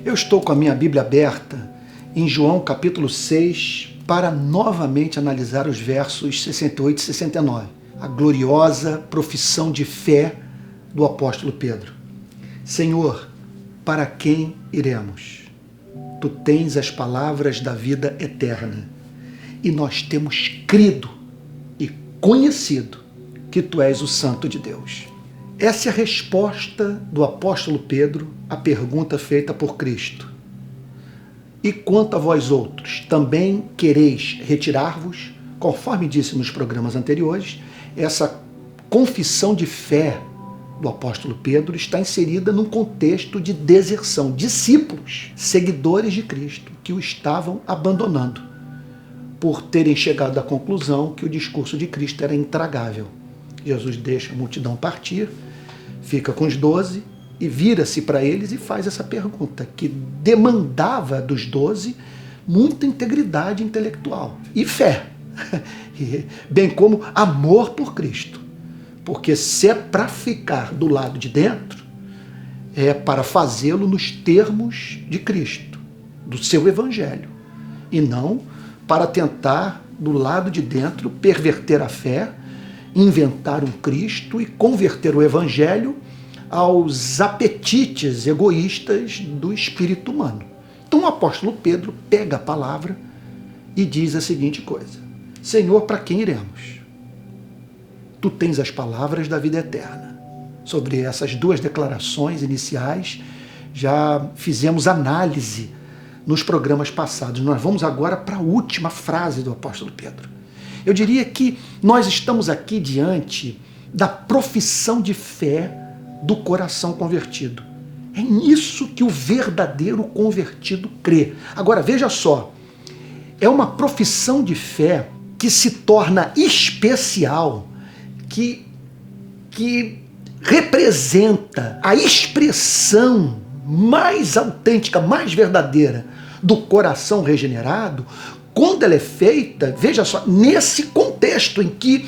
Eu estou com a minha Bíblia aberta em João capítulo 6 para novamente analisar os versos 68 e 69, a gloriosa profissão de fé do apóstolo Pedro. Senhor, para quem iremos? Tu tens as palavras da vida eterna e nós temos crido e conhecido que tu és o Santo de Deus. Essa é a resposta do apóstolo Pedro à pergunta feita por Cristo. E quanto a vós outros, também quereis retirar-vos? Conforme disse nos programas anteriores, essa confissão de fé do apóstolo Pedro está inserida num contexto de deserção, discípulos, seguidores de Cristo, que o estavam abandonando, por terem chegado à conclusão que o discurso de Cristo era intragável. Jesus deixa a multidão partir, fica com os 12 e vira-se para eles e faz essa pergunta, que demandava dos 12 muita integridade intelectual e fé, bem como amor por Cristo. Porque se é para ficar do lado de dentro, é para fazê-lo nos termos de Cristo, do seu evangelho, e não para tentar, do lado de dentro, perverter a fé, inventar um Cristo e converter o evangelho aos apetites egoístas do espírito humano. Então o apóstolo Pedro pega a palavra e diz a seguinte coisa: Senhor, para quem iremos? Tu tens as palavras da vida eterna. Sobre essas duas declarações iniciais, já fizemos análise nos programas passados. Nós vamos agora para a última frase do apóstolo Pedro. Eu diria que nós estamos aqui diante da profissão de fé do coração convertido. É nisso que o verdadeiro convertido crê. Agora, veja só, é uma profissão de fé que se torna especial, que representa a expressão mais autêntica, mais verdadeira do coração regenerado, quando ela é feita, veja só, nesse contexto em que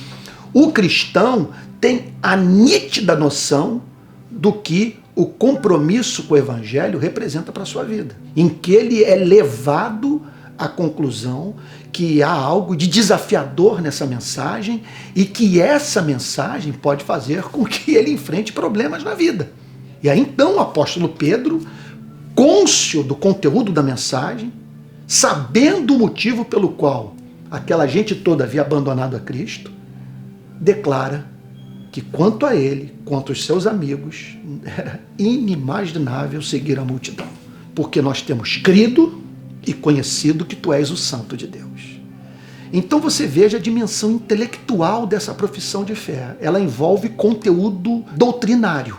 o cristão tem a nítida noção do que o compromisso com o evangelho representa para a sua vida, em que ele é levado à conclusão que há algo de desafiador nessa mensagem e que essa mensagem pode fazer com que ele enfrente problemas na vida. E aí então o apóstolo Pedro, cônscio do conteúdo da mensagem, sabendo o motivo pelo qual aquela gente toda havia abandonado a Cristo, declara que quanto a ele, quanto aos seus amigos, era inimaginável seguir a multidão, porque nós temos crido e conhecido que tu és o Santo de Deus. Então você veja a dimensão intelectual dessa profissão de fé. Ela envolve conteúdo doutrinário.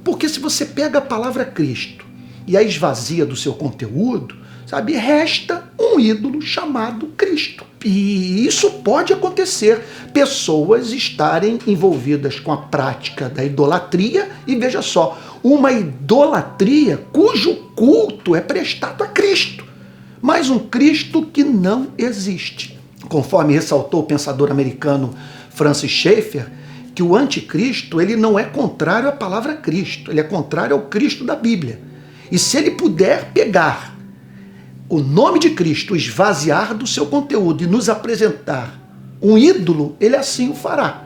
Porque se você pega a palavra Cristo e a esvazia do seu conteúdo, sabe, resta um ídolo chamado Cristo. E isso pode acontecer. Pessoas estarem envolvidas com a prática da idolatria e, veja só, uma idolatria cujo culto é prestado a Cristo, mas um Cristo que não existe. Conforme ressaltou o pensador americano Francis Schaeffer, que o anticristo ele não é contrário à palavra Cristo, ele é contrário ao Cristo da Bíblia. E se ele puder pegar o nome de Cristo, esvaziar do seu conteúdo e nos apresentar um ídolo, ele assim o fará.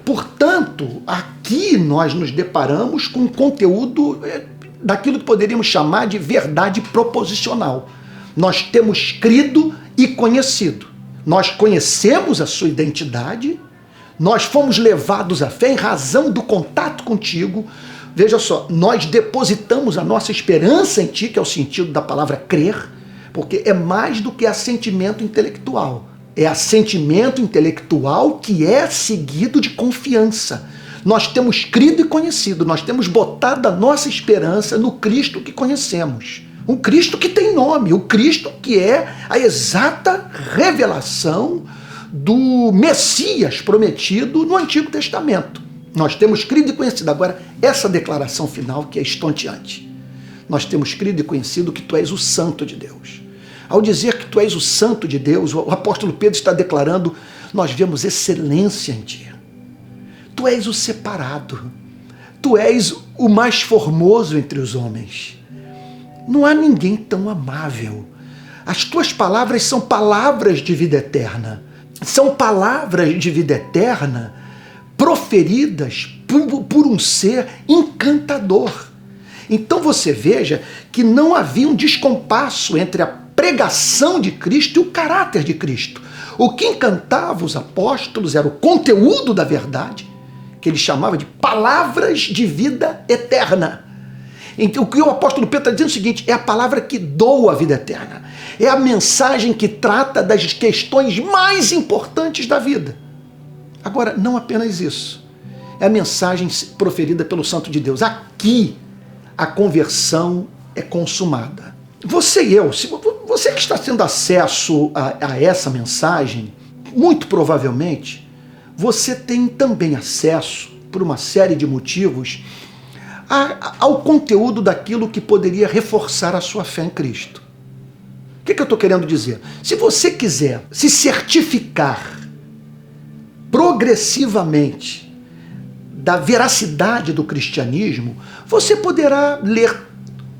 Portanto, aqui nós nos deparamos com um conteúdo daquilo que poderíamos chamar de verdade proposicional. Nós temos crido e conhecido. Nós conhecemos a sua identidade, nós fomos levados à fé em razão do contato contigo. Veja só, nós depositamos a nossa esperança em ti, que é o sentido da palavra crer, porque é mais do que assentimento intelectual. É assentimento intelectual que é seguido de confiança. Nós temos crido e conhecido, nós temos botado a nossa esperança no Cristo que conhecemos. Um Cristo que tem nome, o Cristo que é a exata revelação do Messias prometido no Antigo Testamento. Nós temos crido e conhecido. Agora, essa declaração final que é estonteante. Nós temos crido e conhecido que tu és o Santo de Deus. Ao dizer que tu és o Santo de Deus, o apóstolo Pedro está declarando: nós vemos excelência em ti. Tu és o separado. Tu és o mais formoso entre os homens. Não há ninguém tão amável. As tuas palavras são palavras de vida eterna. São palavras de vida eterna proferidas por um ser encantador. Então você veja que não havia um descompasso entre a pregação de Cristo e o caráter de Cristo. O que encantava os apóstolos era o conteúdo da verdade, que ele chamava de palavras de vida eterna. Então, o que o apóstolo Pedro está dizendo é o seguinte: é a palavra que doa a vida eterna. É a mensagem que trata das questões mais importantes da vida. Agora, não apenas isso. É a mensagem proferida pelo Santo de Deus. Aqui, a conversão é consumada. Você e eu, você que está tendo acesso a essa mensagem, muito provavelmente, você tem também acesso, por uma série de motivos, ao conteúdo daquilo que poderia reforçar a sua fé em Cristo. O que eu estou querendo dizer? Se você quiser se certificar progressivamente da veracidade do cristianismo, você poderá ler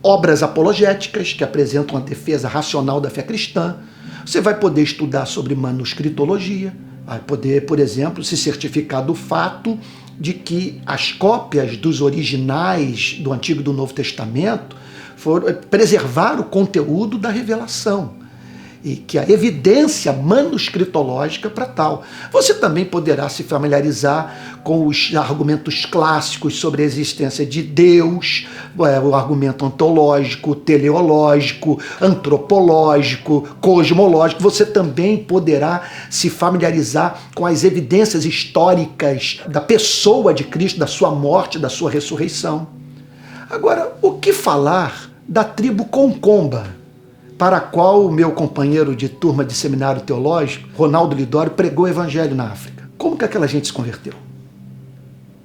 obras apologéticas que apresentam a defesa racional da fé cristã. Você vai poder estudar sobre manuscritologia, vai poder, por exemplo, se certificar do fato de que as cópias dos originais do Antigo e do Novo Testamento preservaram o conteúdo da revelação e que a evidência manuscritológica para tal. Você também poderá se familiarizar com os argumentos clássicos sobre a existência de Deus, o argumento ontológico, teleológico, antropológico, cosmológico. Você também poderá se familiarizar com as evidências históricas da pessoa de Cristo, da sua morte, da sua ressurreição. Agora, o que falar da tribo Concomba, para a qual o meu companheiro de turma de seminário teológico, Ronaldo Lidório, pregou o evangelho na África? Como que aquela gente se converteu?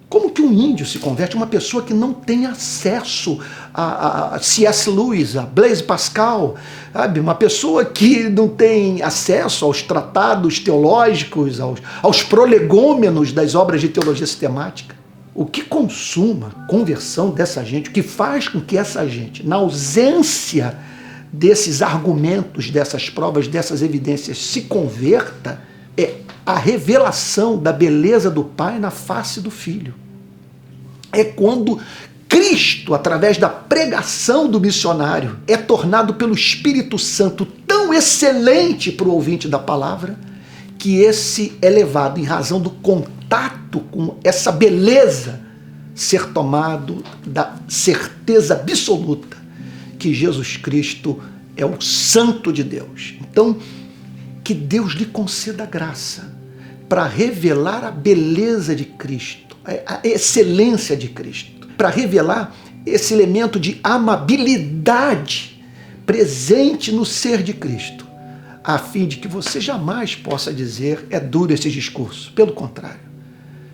Como que um índio se converte? Uma pessoa que não tem acesso a C.S. Lewis, a Blaise Pascal, sabe? Uma pessoa que não tem acesso aos tratados teológicos, aos prolegômenos das obras de teologia sistemática. O que consuma a conversão dessa gente, o que faz com que essa gente, na ausência desses argumentos, dessas provas, dessas evidências, se converta, é a revelação da beleza do Pai na face do Filho. É quando Cristo, através da pregação do missionário, é tornado pelo Espírito Santo tão excelente para o ouvinte da palavra, que esse é levado, em razão do contato com essa beleza, ser tomado da certeza absoluta que Jesus Cristo é o Santo de Deus. Então, que Deus lhe conceda graça para revelar a beleza de Cristo, a excelência de Cristo, para revelar esse elemento de amabilidade presente no ser de Cristo, a fim de que você jamais possa dizer: é duro esse discurso. Pelo contrário,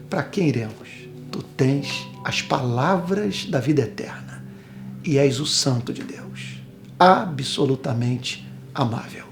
para quem iremos? Tu tens as palavras da vida eterna e és o Santo de Deus, absolutamente amável.